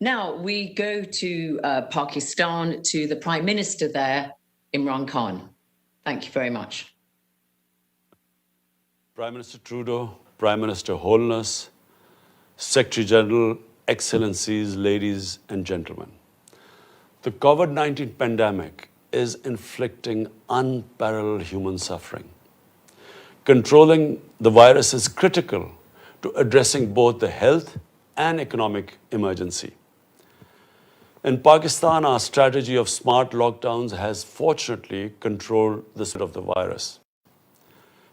Now we go to Pakistan, to the Prime Minister there, Imran Khan. Thank you very much. Prime Minister Trudeau, Prime Minister Holness, Secretary General, Excellencies, ladies and gentlemen. The COVID-19 pandemic is inflicting unparalleled human suffering. Controlling the virus is critical to addressing both the health and economic emergency. In Pakistan, our strategy of smart lockdowns has fortunately controlled the spread of the virus.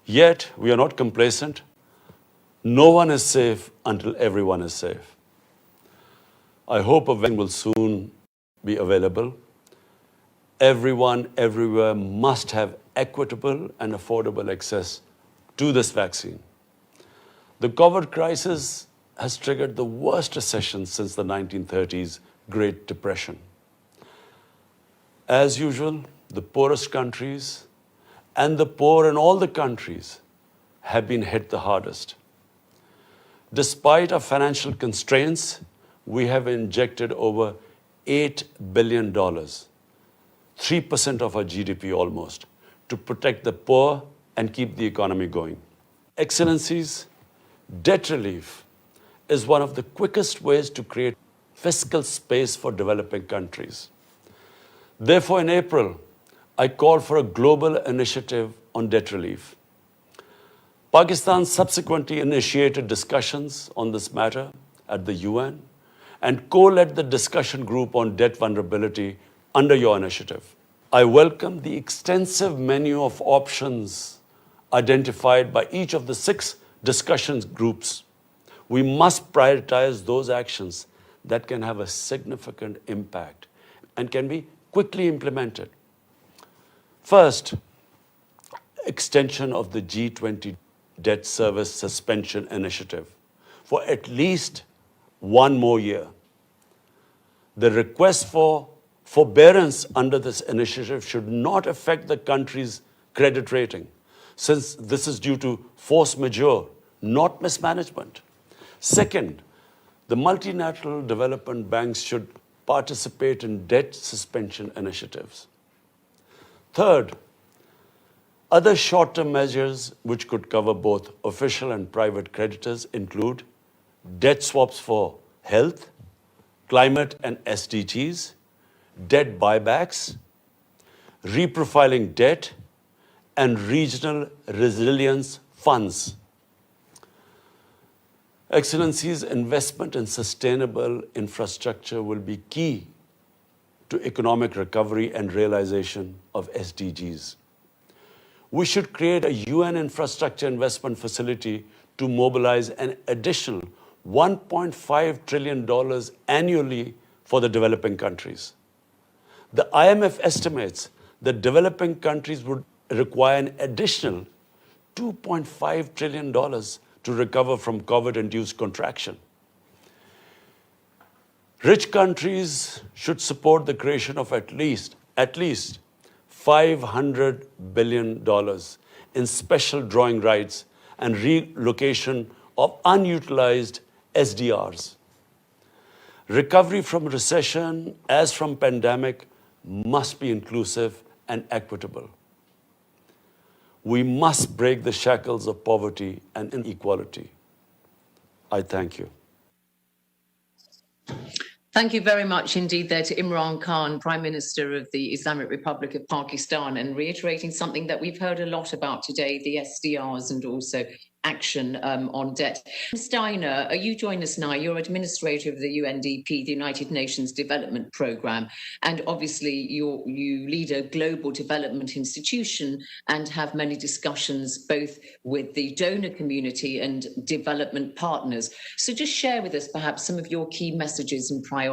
Yet, we are not complacent. No one is safe until everyone is safe. I hope a vaccine will soon be available. Everyone, everywhere must have equitable and affordable access to this vaccine. The COVID crisis has triggered the worst recession since the 1930s Great Depression. As usual, the poorest countries and the poor in all the countries have been hit the hardest. Despite our financial constraints, we have injected over $8 billion, 3% of our GDP almost, to protect the poor and keep the economy going. Excellencies, debt relief is one of the quickest ways to create fiscal space for developing countries. Therefore, in April, I called for a global initiative on debt relief. Pakistan subsequently initiated discussions on this matter at the UN and co-led the discussion group on debt vulnerability under your initiative. I welcome the extensive menu of options identified by each of the 6 discussion groups. We must prioritize those actions that can have a significant impact and can be quickly implemented. First, extension of the G20 debt service suspension initiative for at least 1 more year. The request for forbearance under this initiative should not affect the country's credit rating, since this is due to force majeure, not mismanagement. Second, the multilateral development banks should participate in debt suspension initiatives. Third, other short-term measures which could cover both official and private creditors include debt swaps for health, climate and SDGs, debt buybacks, reprofiling debt, and regional resilience funds. Excellencies, investment in sustainable infrastructure will be key to economic recovery and realization of SDGs. We should create a UN infrastructure investment facility to mobilize an additional $1.5 trillion annually for the developing countries. The IMF estimates that developing countries would require an additional $2.5 trillion to recover from COVID-induced contraction. Rich countries should support the creation of at least $500 billion in special drawing rights and relocation of unutilized SDRs. Recovery from recession, as from pandemic, must be inclusive and equitable. We must break the shackles of poverty and inequality. I thank you. Thank you very much indeed there to Imran Khan, Prime Minister of the Islamic Republic of Pakistan, and reiterating something that we've heard a lot about today, the SDRs and also action on debt. Steiner, you join us now. You're administrator of the UNDP, the United Nations Development Programme, and obviously you lead a global development institution and have many discussions both with the donor community and development partners. So just share with us perhaps some of your key messages and priorities.